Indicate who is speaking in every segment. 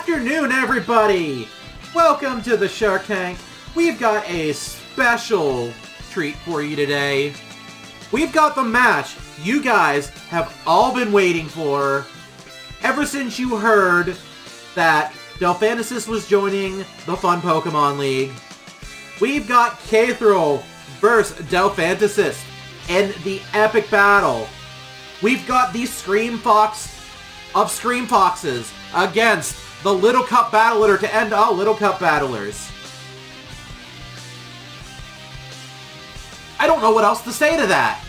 Speaker 1: afternoon, everybody! Welcome to the Shark Tank. We've got a special treat for you today. We've got the match you guys have all been waiting for ever since you heard that Delphantasist was joining the Fun Pokemon League. We've got Kathril versus Delphantasist in the epic battle. We've got the Scream Fox of Scream Foxes against the Little Cup Battler to end all Little Cup Battlers. I don't know what else to say to that.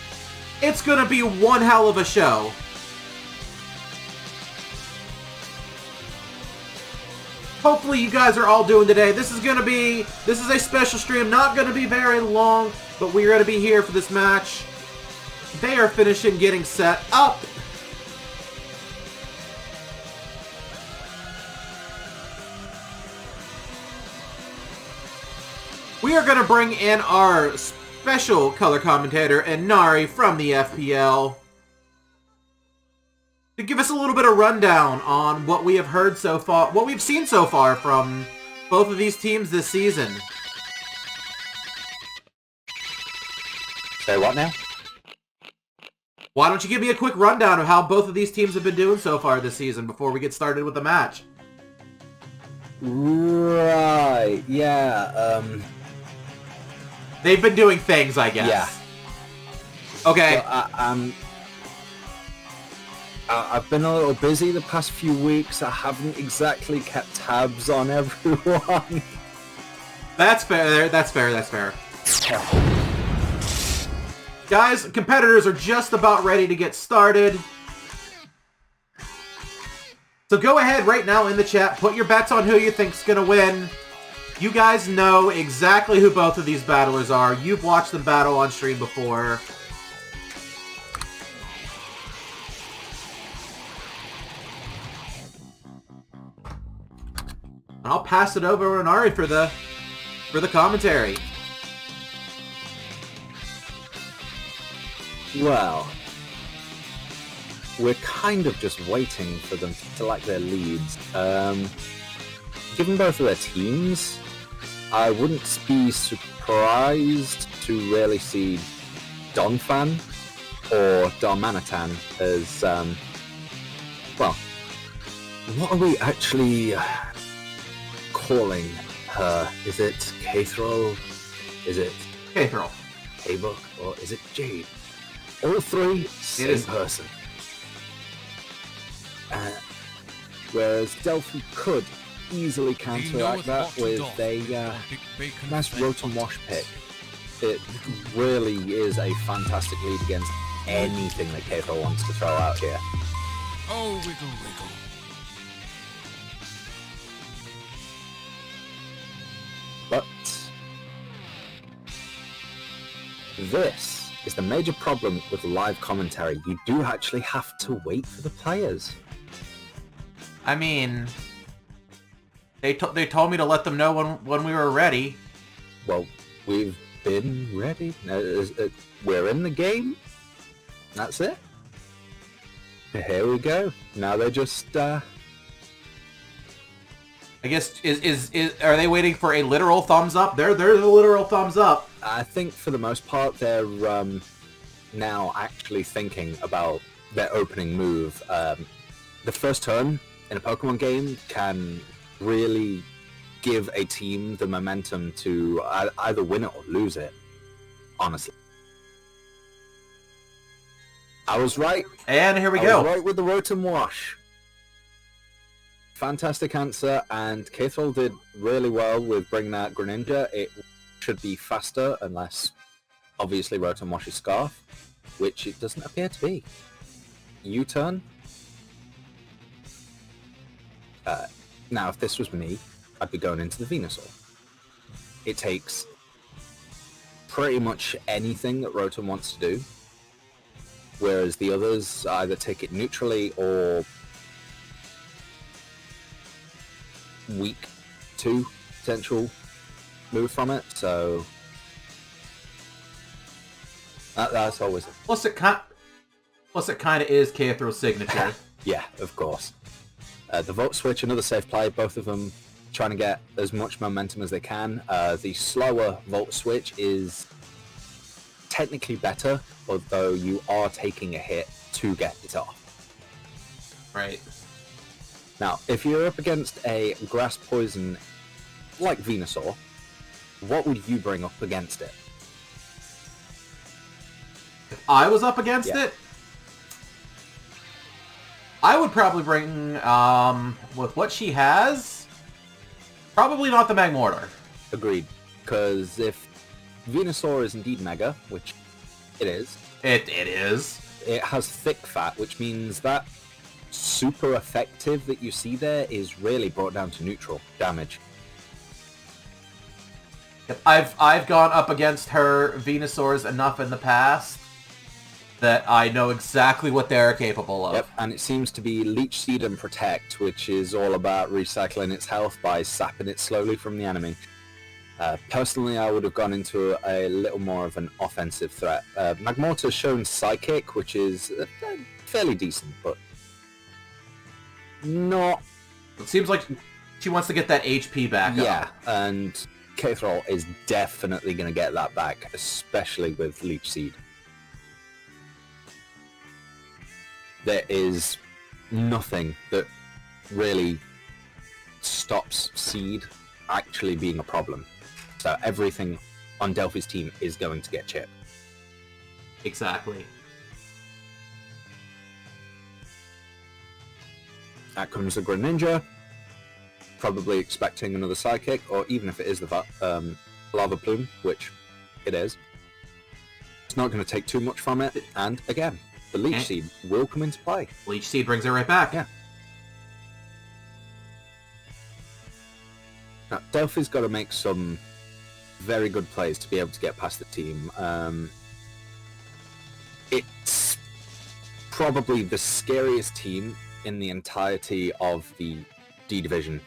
Speaker 1: It's gonna be one hell of a show. Hopefully you guys are all doing today. This is a special stream, not gonna be very long, but we're gonna be here for this match. They are finishing getting set up. We are going to bring in our special color commentator, Inari, from the FPL, to give us a little bit of rundown on what we have heard so far, what we've seen so far from both of these teams this season.
Speaker 2: Say what now?
Speaker 1: Why don't you give me a quick rundown of how both of these teams have been doing so far this season before we get started with the match?
Speaker 2: Right, yeah,
Speaker 1: They've been doing things, I guess.
Speaker 2: Yeah.
Speaker 1: Okay.
Speaker 2: So, I've been a little busy the past few weeks. I haven't exactly kept tabs on everyone.
Speaker 1: That's fair. That's fair. That's fair. Guys, competitors are just about ready to get started. So go ahead right now in the chat. Put your bets on who you think's going to win. You guys know exactly who both of these battlers are. You've watched them battle on stream before. I'll pass it over to Inari for the commentary.
Speaker 2: Well, we're kind of just waiting for them to like their leads. Given both of their teams, I wouldn't be surprised to really see Donphan or Darmanitan as, well, what are we actually calling her? Is it Kathril? Is it
Speaker 1: Kathril?
Speaker 2: Haybook? Or is it Jade? All three, same person. Whereas Delphi could easily counteract that with a nice Rotom Wash pick. It really is a fantastic lead against anything that Kathril wants to throw out here.
Speaker 3: Oh, wiggle, wiggle.
Speaker 2: But this is the major problem with live commentary. You do actually have to wait for the players.
Speaker 1: I mean, they told me to let them know when we were ready.
Speaker 2: Well, we've been ready. We're in the game. That's it. Here we go. Now they're just,
Speaker 1: I guess, are they waiting for a literal thumbs up? They're the literal thumbs up.
Speaker 2: I think for the most part they're now actually thinking about their opening move. The first turn in a Pokemon game can really give a team the momentum to either win it or lose it, honestly. I was right.
Speaker 1: And here we go.
Speaker 2: I was right with the Rotom Wash. Fantastic answer, and Kathril did really well with bringing out Greninja. It should be faster unless, obviously, Rotom Wash's Scarf, which it doesn't appear to be. U-turn. Now, if this was me, I'd be going into the Venusaur. It takes pretty much anything that Rotom wants to do, whereas the others either take it neutrally or weak to potential move from it, so that's always it.
Speaker 1: Plus it kind of is Kathril's signature.
Speaker 2: Yeah, of course. The Volt Switch, another safe play, both of them trying to get as much momentum as they can. The slower Volt Switch is technically better, although you are taking a hit to get it off.
Speaker 1: Right.
Speaker 2: Now, if you're up against a grass poison like Venusaur, what would you bring up against it?
Speaker 1: If I was up against it, I would probably bring, with what she has, probably not the Magmortar.
Speaker 2: Agreed. Because if Venusaur is indeed Mega, which it is,
Speaker 1: It is.
Speaker 2: it has thick fat, which means that super effective that you see there is really brought down to neutral damage.
Speaker 1: I've gone up against her Venusaurs enough in the past that I know exactly what they're capable of.
Speaker 2: Yep, and it seems to be Leech Seed and Protect, which is all about recycling its health by sapping it slowly from the enemy. Personally, I would have gone into a little more of an offensive threat. Magmortar's shown Psychic, which is fairly decent, but not...
Speaker 1: It seems like she wants to get that HP back up.
Speaker 2: Yeah, and K-Thrall is definitely going to get that back, especially with Leech Seed. There is nothing that really stops Seed actually being a problem. So everything on Delphi's team is going to get chipped.
Speaker 1: Exactly.
Speaker 2: Out comes the Greninja, probably expecting another Psychic, or even if it is the Lava Plume, which it is, it's not going to take too much from it, and again, the Leech Seed will come into play.
Speaker 1: Leech Seed brings her right back.
Speaker 2: Yeah. Now, Delphi's got to make some very good plays to be able to get past the team. It's probably the scariest team in the entirety of the D division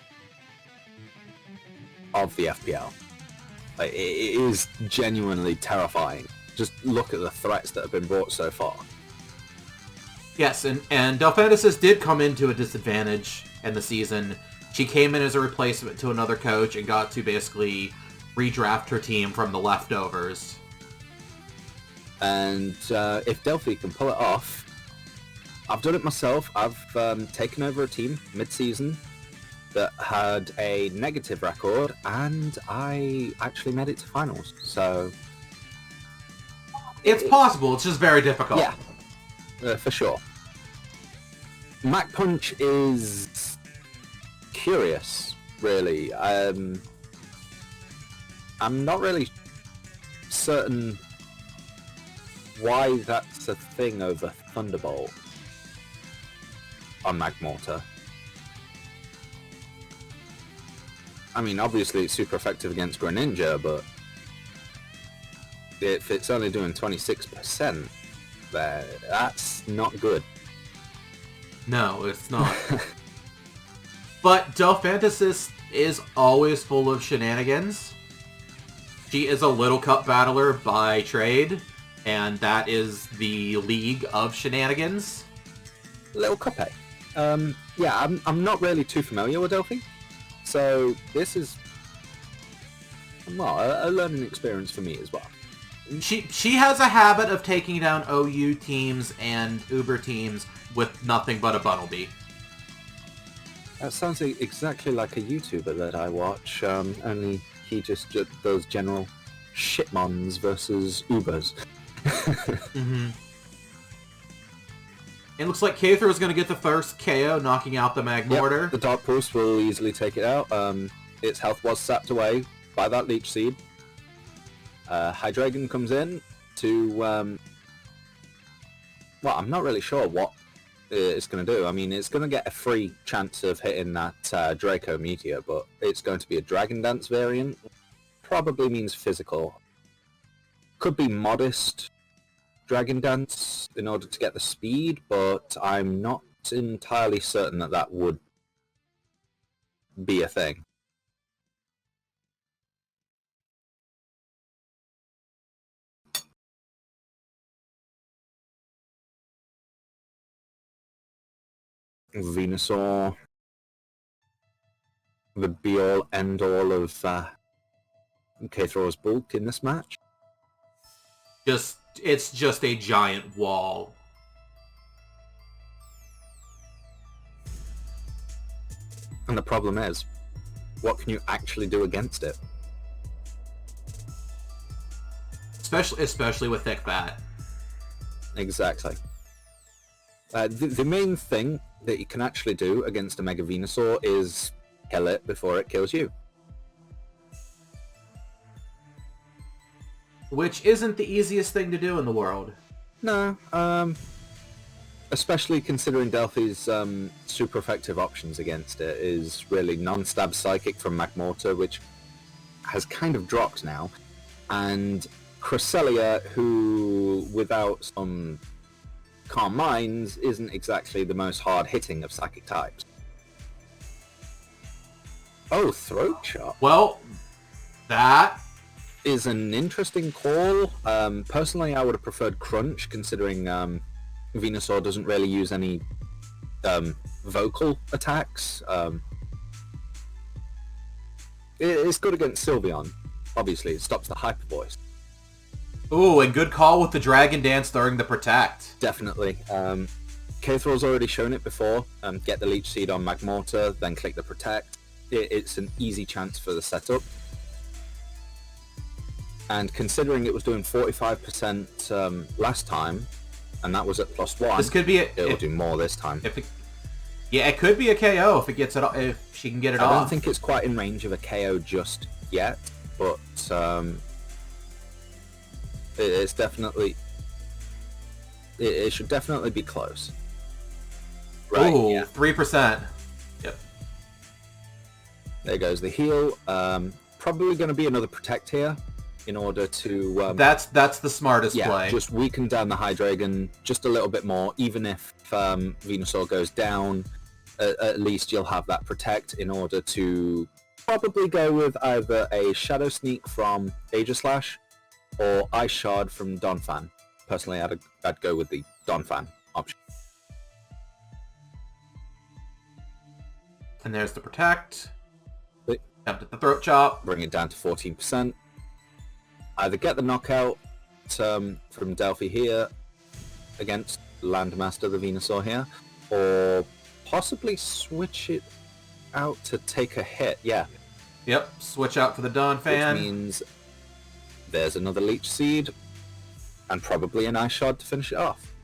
Speaker 2: of the FPL. Like, it is genuinely terrifying. Just look at the threats that have been brought so far.
Speaker 1: Yes, and Delphantasist did come into a disadvantage in the season. She came in as a replacement to another coach and got to basically redraft her team from the leftovers.
Speaker 2: And if Delphi can pull it off, I've done it myself. I've taken over a team mid-season that had a negative record, and I actually made it to finals. So
Speaker 1: it's possible. It's just very difficult.
Speaker 2: Yeah, for sure. Mach Punch is curious, really. I'm not really certain why that's a thing over Thunderbolt on Magmortar. I mean, obviously it's super effective against Greninja, but if it's only doing 26%, that's not good.
Speaker 1: No, it's not. But Delphantasist is always full of shenanigans. She is a Little Cup battler by trade, and that is the League of Shenanigans.
Speaker 2: Little Cup, yeah, I'm not really too familiar with Delphi, so this is, well, a learning experience for me as well.
Speaker 1: She has a habit of taking down OU teams and Uber teams with nothing but a Bunnelby.
Speaker 2: That sounds exactly like a YouTuber that I watch, only he just does general shitmons versus Ubers.
Speaker 1: Mm-hmm. It looks like Kathra is going to get the first KO, knocking out the Magmortar.
Speaker 2: Yep, the Dark Pulse will easily take it out. Its health was sapped away by that Leech Seed. Hydreigon comes in to, well, I'm not really sure what it's going to do. I mean, it's going to get a free chance of hitting that Draco Meteor, but it's going to be a Dragon Dance variant. Probably means physical. Could be modest Dragon Dance in order to get the speed, but I'm not entirely certain that that would be a thing. Venusaur the be-all, end-all of K-Throw's bulk in this match.
Speaker 1: It's just a giant wall.
Speaker 2: And the problem is, what can you actually do against it?
Speaker 1: Especially with thick bat.
Speaker 2: Exactly. The main thing that you can actually do against a Mega Venusaur is kill it before it kills you.
Speaker 1: Which isn't the easiest thing to do in the world.
Speaker 2: No, especially considering Delphi's super effective options against it is really non-stab Psychic from Magmortar, which has kind of dropped now, and Cresselia, who, without some Calm Minds, isn't exactly the most hard-hitting of Psychic types. Oh, Throat Chop.
Speaker 1: Well, that
Speaker 2: is an interesting call. Personally, I would have preferred Crunch, considering Venusaur doesn't really use any vocal attacks. It's good against Sylveon. Obviously, it stops the Hyper Voice.
Speaker 1: Ooh, and good call with the Dragon Dance during the Protect.
Speaker 2: Definitely. K-Throw's already shown it before. Get the Leech Seed on Magmortar, then click the Protect. It's an easy chance for the setup. And considering it was doing 45% last time, and that was at +1,
Speaker 1: this could be
Speaker 2: it'll do more this time.
Speaker 1: It could be a KO if it gets it. If she can get it off.
Speaker 2: I don't think it's quite in range of a KO just yet, but it's definitely. It should definitely be close.
Speaker 1: Right. Ooh, yeah. 3%. Yep.
Speaker 2: There goes the heal. Probably going to be another Protect here. In order to...
Speaker 1: that's the smartest play.
Speaker 2: Just weaken down the Hydreigon just a little bit more. Even if Venusaur goes down, at least you'll have that Protect in order to probably go with either a Shadow Sneak from Aegislash or Ice Shard from Donphan. Personally, I'd go with the Donphan option.
Speaker 1: And there's the Protect. Attempt at the Throat Chop.
Speaker 2: Bring it down to 14%. Either get the knockout from Delphi here against Landmaster, the Venusaur here, or possibly switch it out to take a hit. Yeah.
Speaker 1: Yep. Switch out for the Donphan.
Speaker 2: Which means there's another Leech Seed and probably an Ice Shard to finish it off.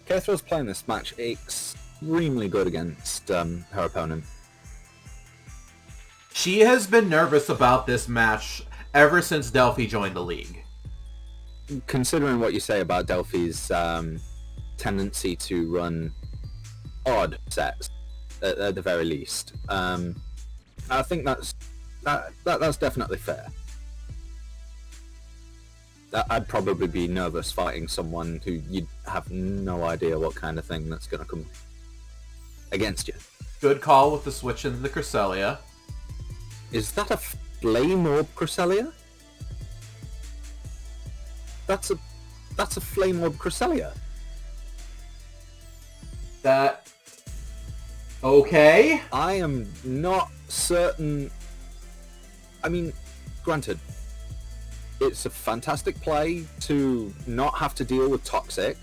Speaker 2: K-Throw's playing this match extremely good against her opponent.
Speaker 1: She has been nervous about this match ever since Delphi joined the league.
Speaker 2: Considering what you say about Delphi's tendency to run odd sets, at the very least, I think that's definitely fair. I'd probably be nervous fighting someone who you'd have no idea what kind of thing that's going to come against you.
Speaker 1: Good call with the switch into the Cresselia.
Speaker 2: Is that a Flame Orb Cresselia? That's a Flame Orb Cresselia.
Speaker 1: That... Okay.
Speaker 2: I am not certain... I mean, granted, it's a fantastic play to not have to deal with Toxic.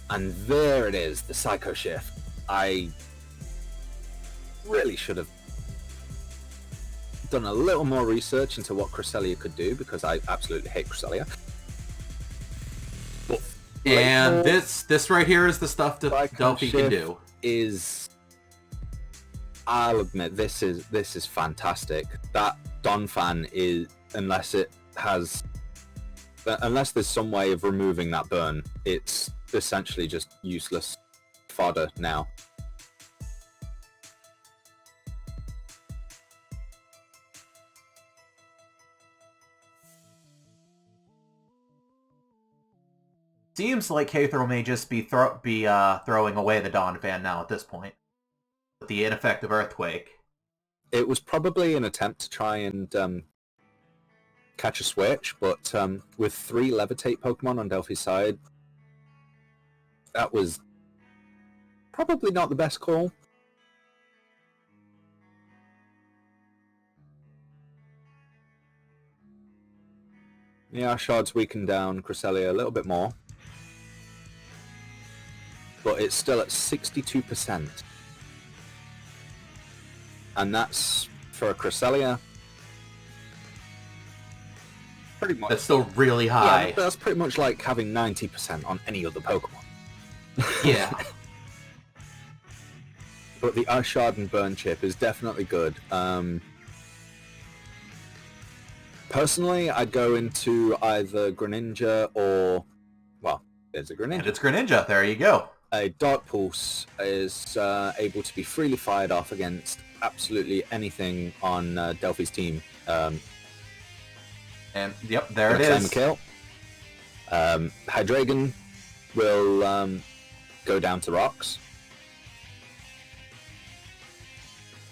Speaker 2: And there it is, the Psycho Shift. I really should have done a little more research into what Cresselia could do, because I absolutely hate Cresselia. But
Speaker 1: and this right here is the stuff that Delphi can do.
Speaker 2: I'll admit, this is fantastic. That Donphan is, unless there's some way of removing that burn, it's essentially just useless fodder now.
Speaker 1: Seems like K-Throw may just be throwing away the Donphan now at this point. With the ineffective Earthquake.
Speaker 2: It was probably an attempt to try and catch a switch, but with 3 Levitate Pokemon on Delphi's side, that was probably not the best call. Yeah, Shard's weakened down Cresselia a little bit more. But it's still at 62%. And that's, for a Cresselia, pretty much...
Speaker 1: That's still really high.
Speaker 2: Yeah, that's pretty much like having 90% on any other Pokemon.
Speaker 1: Yeah.
Speaker 2: But the Ice Shard and Burn Chip is definitely good. Personally, I'd go into either Greninja or... Well, there's a Greninja.
Speaker 1: And it's Greninja, there you go.
Speaker 2: A Dark Pulse is able to be freely fired off against absolutely anything on Delphi's team.
Speaker 1: And, yep, there it is.
Speaker 2: Kill. Hydreigon will go down to rocks.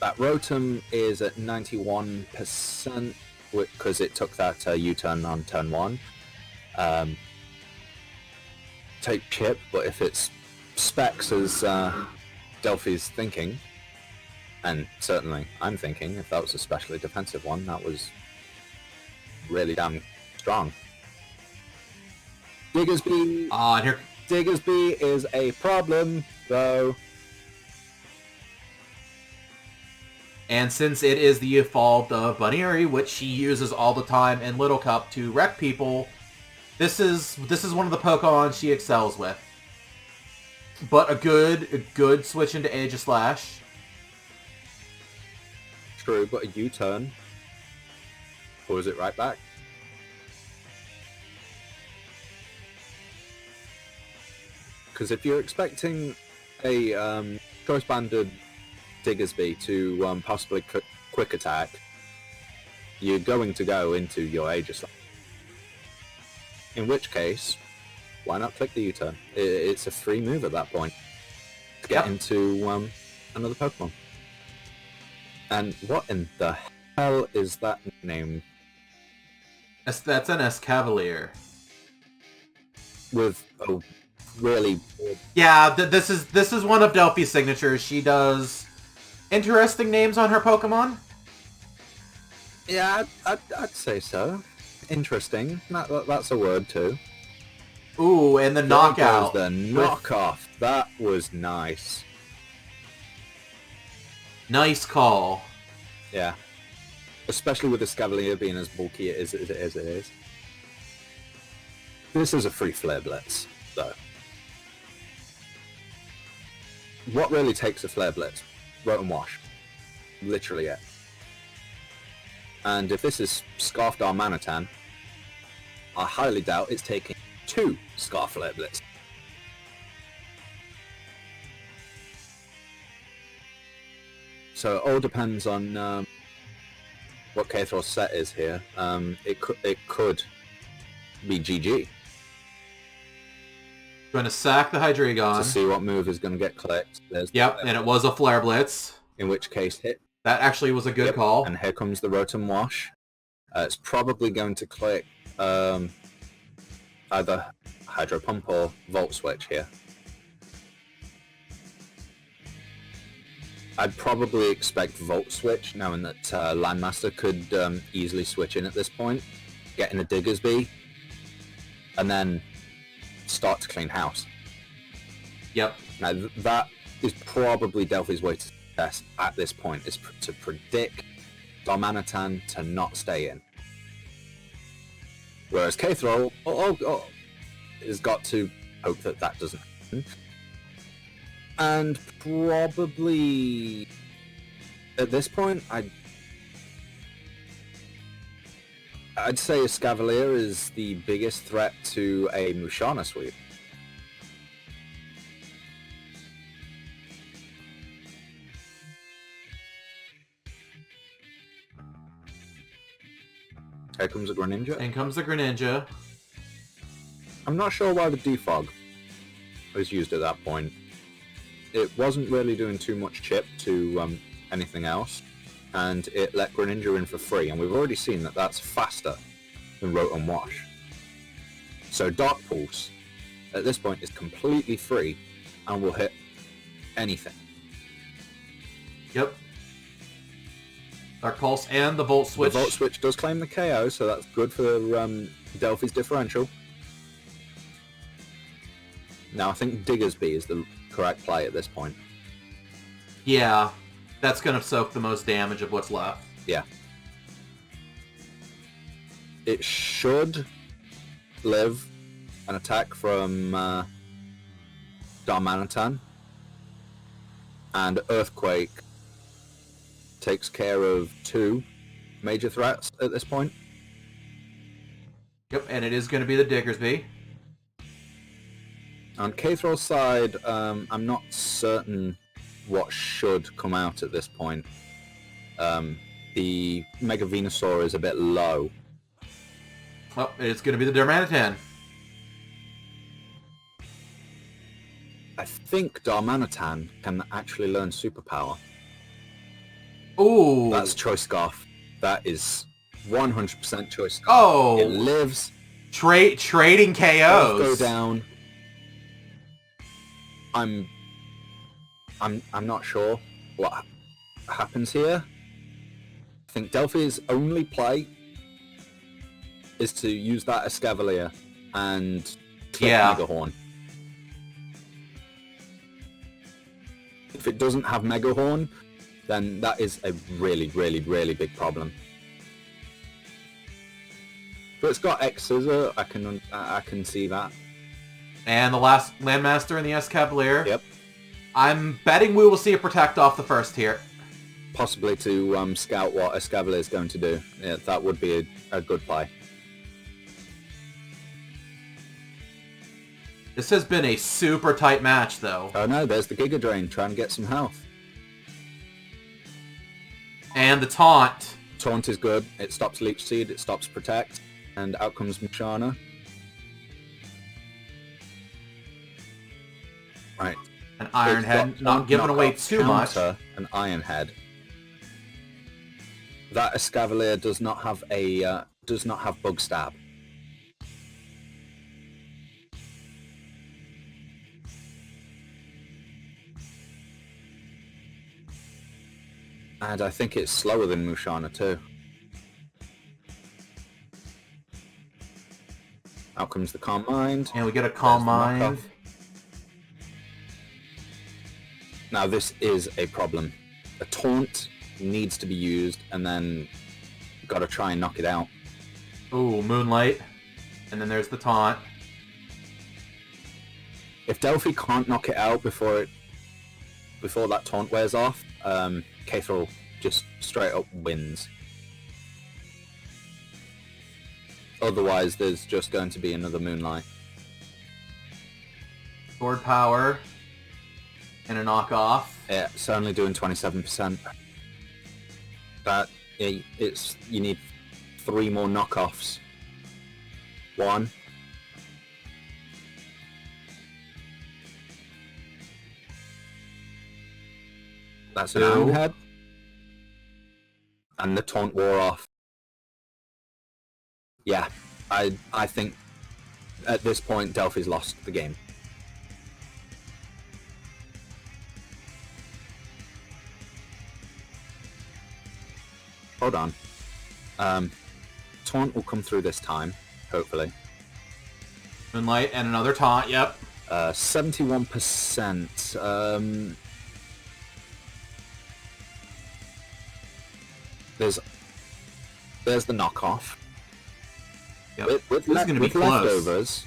Speaker 2: That Rotom is at 91% because it took that U-turn on turn 1. Take Chip, but if it's Specs as Delphi's thinking, and certainly I'm thinking, if that was a specially defensive one, that was really damn strong. Diggersby.
Speaker 1: And here...
Speaker 2: Diggersby is a problem, though.
Speaker 1: And since it is the evolved Bunnery, which she uses all the time in Little Cup to wreck people, this is one of the Pokemon she excels with. But a good switch into Aegislash.
Speaker 2: True, but a U-turn pulls it right back. Because if you're expecting a choice-banded Diggersby to possibly quick attack, you're going to go into your Aegislash. In which case, why not click the U-turn? It's a free move at that point to get into another Pokemon. And what in the hell is that name?
Speaker 1: That's an Escavalier.
Speaker 2: With a really...
Speaker 1: Yeah, this is one of Delphi's signatures. She does interesting names on her Pokemon.
Speaker 2: Yeah, I'd say so. Interesting. That's a word too.
Speaker 1: Ooh, and the knockout.
Speaker 2: The knockoff. That was nice.
Speaker 1: Nice call.
Speaker 2: Yeah. Especially with the Scavalier being as bulky as it is. This is a free Flare Blitz, though. What really takes a Flare Blitz? Rotom Wash. Literally it. And if this is Scarfed Armanitan, I highly doubt it's taking 2 Scarf Flare Blitz. So it all depends on what Kthor's set is here. It could be GG.
Speaker 1: Going to sack the Hydreigon.
Speaker 2: To see what move is going to get clicked.
Speaker 1: Yep, and it was a Flare Blitz.
Speaker 2: In which case hit.
Speaker 1: That actually was a good call.
Speaker 2: And here comes the Rotom Wash. It's probably going to click either Hydro Pump or Volt Switch here. I'd probably expect Volt Switch, knowing that Landmaster could easily switch in at this point, get in a Diggersby, and then start to clean house.
Speaker 1: Yep.
Speaker 2: Now that is probably Delphi's way to success at this point, is to predict Darmanitan to not stay in. Whereas Kthor has got to hope that doesn't happen. And probably at this point, I'd say a Scavalier is the biggest threat to a Musharna sweep. Here comes a Greninja.
Speaker 1: And comes the Greninja.
Speaker 2: I'm not sure why the Defog was used at that point. It wasn't really doing too much chip to anything else, and it let Greninja in for free, and we've already seen that that's faster than Rotom Wash. So Dark Pulse, at this point, is completely free, and will hit anything.
Speaker 1: Yep. Dark Pulse and the Volt Switch.
Speaker 2: The Volt Switch does claim the KO, so that's good for Delphi's differential. Now I think Diggersby is the correct play at this point.
Speaker 1: Yeah, that's going to soak the most damage of what's left.
Speaker 2: Yeah. It should live an attack from Darmanitan, and Earthquake takes care of 2 major threats at this point.
Speaker 1: Yep, and it is going to be the Diggersby.
Speaker 2: On Kathral's side, I'm not certain what should come out at this point. The Mega Venusaur is a bit low.
Speaker 1: Oh, it's going to be the Darmanitan.
Speaker 2: I think Darmanitan can actually learn Superpower.
Speaker 1: Ooh.
Speaker 2: That's Choice Scarf. That is 100% Choice Scarf.
Speaker 1: Oh.
Speaker 2: It lives.
Speaker 1: Trading KOs.
Speaker 2: Both go down. I'm not sure what happens here. I think Delphi's only play is to use that Escavalier and click Mega Horn. If it doesn't have Mega Horn, then that is a really, really, really big problem. But it's got X Scissor, I can see that.
Speaker 1: And the last Landmaster in the Escavalier.
Speaker 2: Yep.
Speaker 1: I'm betting we will see a Protect off the first here.
Speaker 2: Possibly to scout what Escavalier is going to do. Yeah, that would be a good play.
Speaker 1: This has been a super tight match, though.
Speaker 2: Oh no, there's the Giga Drain trying to get some health.
Speaker 1: And the Taunt.
Speaker 2: Taunt is good. It stops Leech Seed, it stops Protect, and out comes Mushana. Right.
Speaker 1: An Iron Head, not giving away too much.
Speaker 2: An Iron Head. That Escavalier does not have Bug Stab. And I think it's slower than Mushana too. Out comes the Calm Mind.
Speaker 1: And we get a Calm Mind.
Speaker 2: Now this is a problem. A Taunt needs to be used, and then gotta try and knock it out.
Speaker 1: Ooh, Moonlight. And then there's the Taunt.
Speaker 2: If Delphi can't knock it out before that Taunt wears off, Kathral just straight up wins. Otherwise, there's just going to be another Moonlight.
Speaker 1: Sword Power. And a knockoff.
Speaker 2: Yeah, it's only doing 27%. You need 3 more knockoffs. 1. That's an Iron Head. And the Taunt wore off. Yeah, I think at this point Delphi's lost the game. Hold on. Taunt will come through this time, hopefully.
Speaker 1: Moonlight and another Taunt, yep.
Speaker 2: 71%. There's the knockoff.
Speaker 1: Yep.
Speaker 2: With leftovers,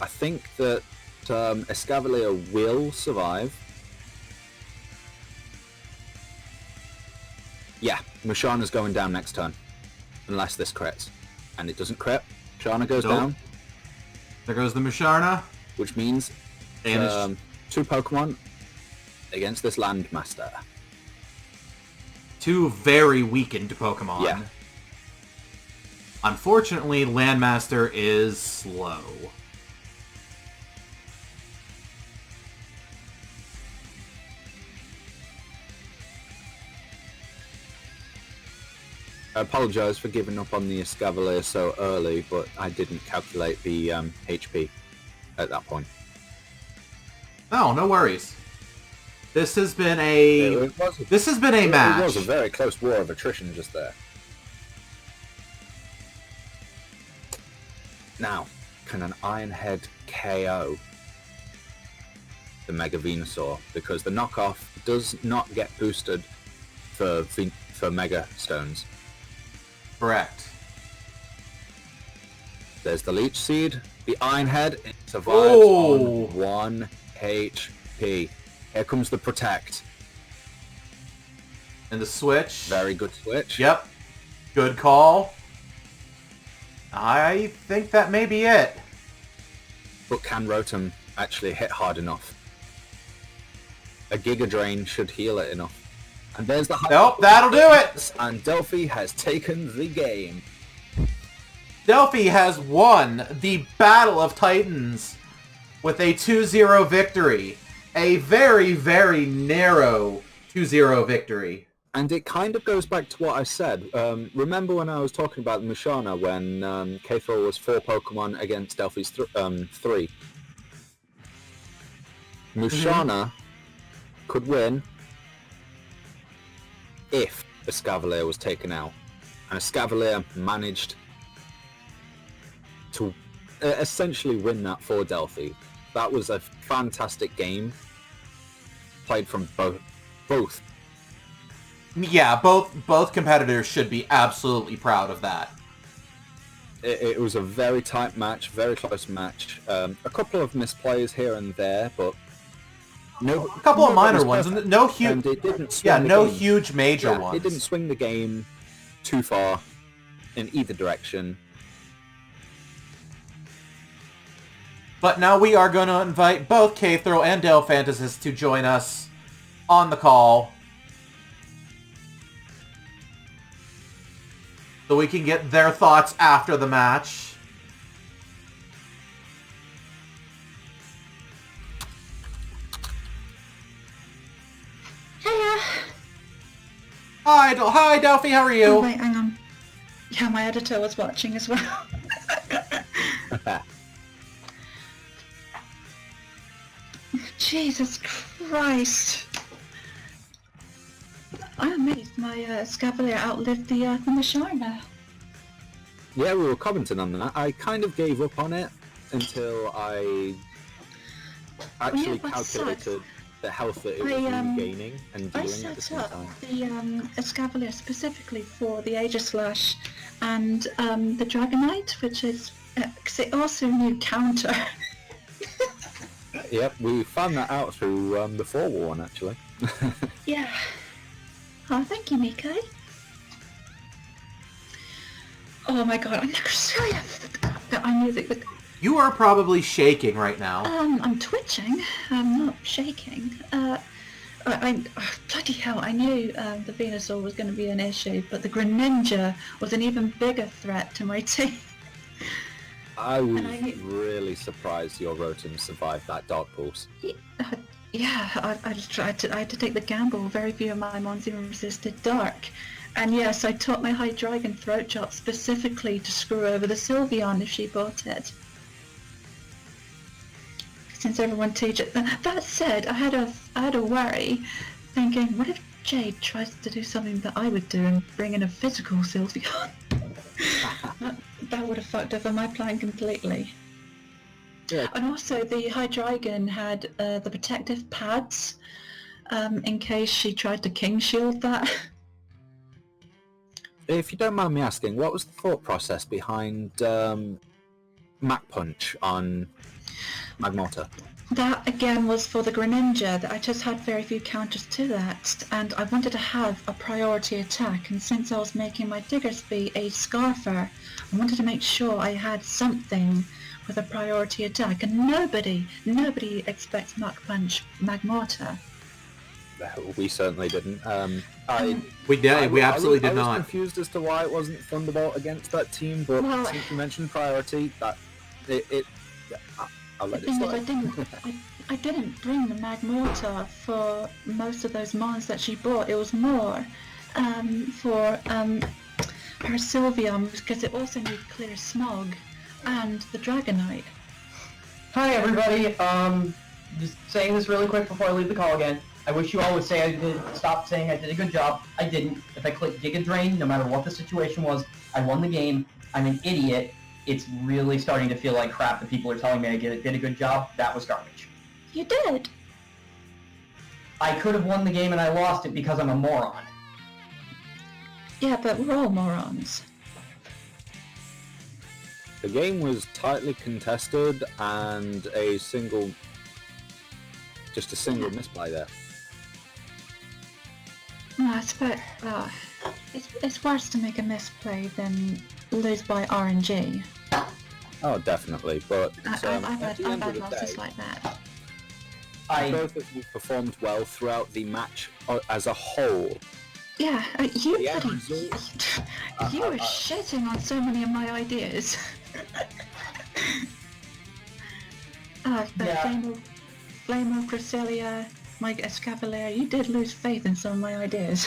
Speaker 2: I think that Escavalier will survive. Yeah, Mushana's going down next turn. Unless this crits. And it doesn't crit. Mushana goes down.
Speaker 1: There goes the Mushana.
Speaker 2: Which means 2 Pokemon against this Landmaster.
Speaker 1: 2 very weakened Pokemon.
Speaker 2: Yeah.
Speaker 1: Unfortunately, Landmaster is slow.
Speaker 2: I apologise for giving up on the Escavalier so early, but I didn't calculate the HP at that point.
Speaker 1: Oh, no worries. This has been
Speaker 2: It
Speaker 1: match.
Speaker 2: It was a very close war of attrition just there. Now, can an Ironhead KO the Mega Venusaur? Because the knockoff does not get boosted for Mega Stones.
Speaker 1: Correct.
Speaker 2: There's the Leech Seed. The Ironhead survives on 1 HP. Here comes the Protect.
Speaker 1: And the switch.
Speaker 2: Very good switch.
Speaker 1: Yep. Good call. I think that may be it.
Speaker 2: But can Rotom actually hit hard enough? A Giga Drain should heal it enough. And there's the...
Speaker 1: Nope, that'll do it!
Speaker 2: And Delphi has taken the game.
Speaker 1: Delphi has won the Battle of Titans with a 2-0 victory. A very, very narrow 2-0 victory.
Speaker 2: And it kind of goes back to what I said. Remember when I was talking about Musharna when K-Thor was 4 Pokemon against Delphi's 3? Musharna could win if the Escavalier was taken out. And Escavalier managed to essentially win that for Delphi. That was a fantastic game. Played from both.
Speaker 1: Yeah, both competitors should be absolutely proud of that.
Speaker 2: It was a very tight match, very close match. A couple of misplays here and there, but
Speaker 1: a couple of minor ones, and no huge.
Speaker 2: And it didn't swing
Speaker 1: huge major ones.
Speaker 2: It didn't swing the game too far in either direction.
Speaker 1: But now we are going to invite both K-Throw and Delphantasist to join us on the call, so we can get their thoughts after the match.
Speaker 4: Hiya.
Speaker 1: Hi, Delphi, how are you?
Speaker 4: Oh, wait, hang on. Yeah, my editor was watching as well. Jesus Christ. I'm amazed my Escavalier outlived the Musharna.
Speaker 2: Yeah, we were commenting on that. I kind of gave up on it until I actually calculated the health that it was regaining and dealing at the same time.
Speaker 4: The Escavalier specifically for the Aegislash and the Dragonite, which is cause it also knew counter.
Speaker 2: Yep, we found that out through the Forewarn one actually.
Speaker 4: Yeah. Oh, thank you, Miko. Oh my god, I'm never sorry that I knew that.
Speaker 1: You are probably shaking right now.
Speaker 4: I'm twitching. I'm not shaking. Bloody hell, I knew the Venusaur was going to be an issue, but the Greninja was an even bigger threat to my team.
Speaker 2: I was really surprised your Rotom survived that Dark Pulse.
Speaker 4: Yeah, I had to take the gamble. Very few of my mons even resisted Dark. And yes, I taught my Hydreigon Throat Chop specifically to screw over the Sylveon if she bought it. Since everyone teaches. That said, I had a worry, thinking, what if Jade tries to do something that I would do and bring in a physical Sylveon? that would have fucked over my plan completely.
Speaker 2: Yeah.
Speaker 4: And also, the Hydreigon had the protective pads in case she tried to King Shield that.
Speaker 2: If you don't mind me asking, what was the thought process behind Mach Punch on Magmortar?
Speaker 4: That again was for the Greninja. That I just had very few counters to that, and I wanted to have a priority attack. And since I was making my Diggersby a Scarfer, I wanted to make sure I had something with a priority attack. And nobody expects Mach Punch Magmortar.
Speaker 2: We certainly didn't.
Speaker 1: We absolutely did not.
Speaker 2: I was confused as to why it wasn't Thunderbolt against that team, but since you mentioned priority, I'll let it slide.
Speaker 4: I didn't bring the Magmortar for most of those mons that she bought. It was more for her Sylveon, because it also needed Clear Smog and the Dragonite.
Speaker 5: Hi everybody, just saying this really quick before I leave the call again. I wish you all would say I did. Stop saying I did a good job. I didn't. If I clicked Giga Drain, no matter what the situation was, I won the game. I'm an idiot. It's really starting to feel like crap that people are telling me I did a good job. That was garbage.
Speaker 4: You did.
Speaker 5: I could have won the game and I lost it because I'm a moron.
Speaker 4: Yeah, but we're all morons.
Speaker 2: The game was tightly contested and just a single misplay there.
Speaker 4: Well, I suppose it's worse to make a misplay than lose by RNG.
Speaker 2: Oh, definitely, but
Speaker 4: I've had losses like that.
Speaker 2: both of you performed well throughout the match as a whole.
Speaker 4: Yeah, you were
Speaker 2: uh,
Speaker 4: shitting on so many of my ideas. Flame of Cresselia, my Escavalier, you did lose faith in some of my ideas.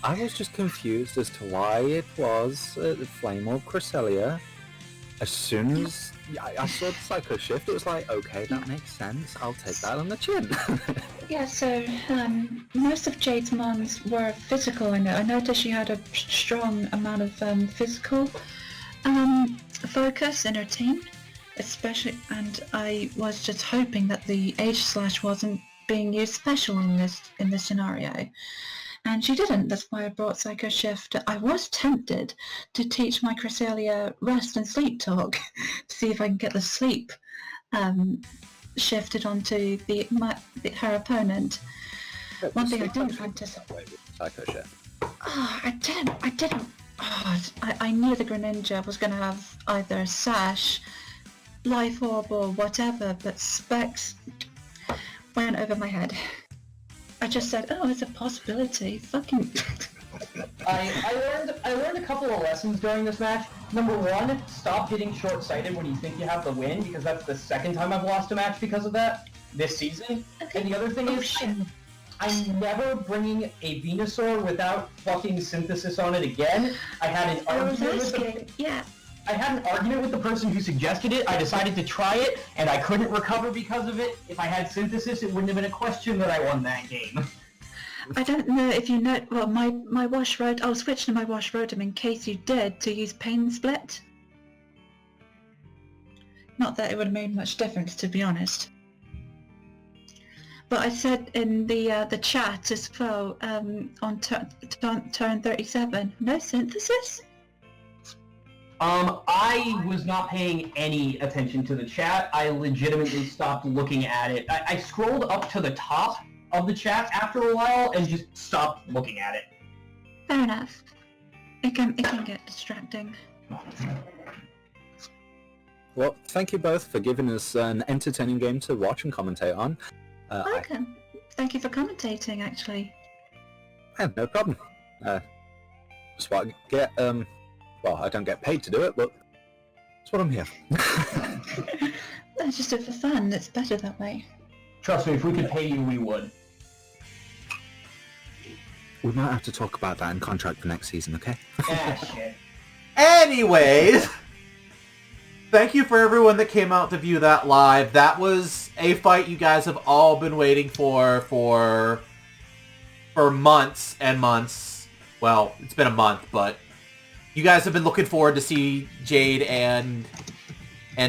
Speaker 2: I was just confused as to why it was the Flame of Cresselia. As soon as I saw the Psycho Shift, it was like, okay, that makes sense. I'll take that on the chin.
Speaker 4: Yeah, so most of Jade's mons were physical. I noticed she had a strong amount of physical focus in her team, especially. And I was just hoping that the H/ wasn't being used special in this scenario. And she didn't. That's why I brought Psycho Shift. I was tempted to teach my Cresselia rest and sleep talk to see if I can get the sleep shifted onto her opponent. One thing I didn't anticipate.
Speaker 2: Psycho Shift.
Speaker 4: Oh, I didn't. Oh, I knew the Greninja was going to have either Sash, Life Orb, or whatever, but Specs went over my head. I just said, oh, it's a possibility. Fucking...
Speaker 5: I learned a couple of lessons during this match. Number one, stop getting short-sighted when you think you have the win, because that's the second time I've lost a match because of that this season. Okay. And the other thing is, I'm never bringing a Venusaur without fucking Synthesis on it again. I had an argument with the person who suggested it. I decided to try it, and I couldn't recover because of it. If I had Synthesis, it wouldn't have been a question that I won that game.
Speaker 4: I don't know if you know. Well, my Wash Road. I'll switch to my Wash Rotom in case you did to use Pain Split. Not that it would have made much difference, to be honest. But I said in the chat as well on turn 37, no Synthesis.
Speaker 5: I was not paying any attention to the chat. I legitimately stopped looking at it. I scrolled up to the top of the chat after a while and just stopped looking at it.
Speaker 4: Fair enough. It can get distracting.
Speaker 2: Well, thank you both for giving us an entertaining game to watch and commentate on.
Speaker 4: Welcome. Thank you for commentating, actually.
Speaker 2: Yeah, no problem. That's what I get. Well, I don't get paid to do it, but that's what I'm here for.
Speaker 4: That's just it for fun. It's better that way.
Speaker 5: Trust me, if we could pay you, we would.
Speaker 2: We might have to talk about that in contract for next season, okay?
Speaker 5: Ah, shit.
Speaker 1: Anyways, thank you for everyone that came out to view that live. That was a fight you guys have all been waiting for months and months. Well, it's been a month, but you guys have been looking forward to see Jade and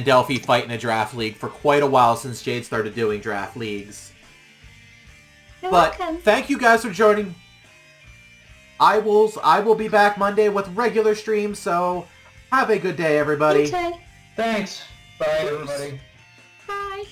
Speaker 1: Delphi fight in a draft league for quite a while since Jade started doing draft leagues.
Speaker 4: You're
Speaker 1: but
Speaker 4: welcome.
Speaker 1: Thank you guys for joining. I will be back Monday with regular streams, so have a good day, everybody.
Speaker 4: You too.
Speaker 5: Thanks. Bye, everybody.
Speaker 4: Bye.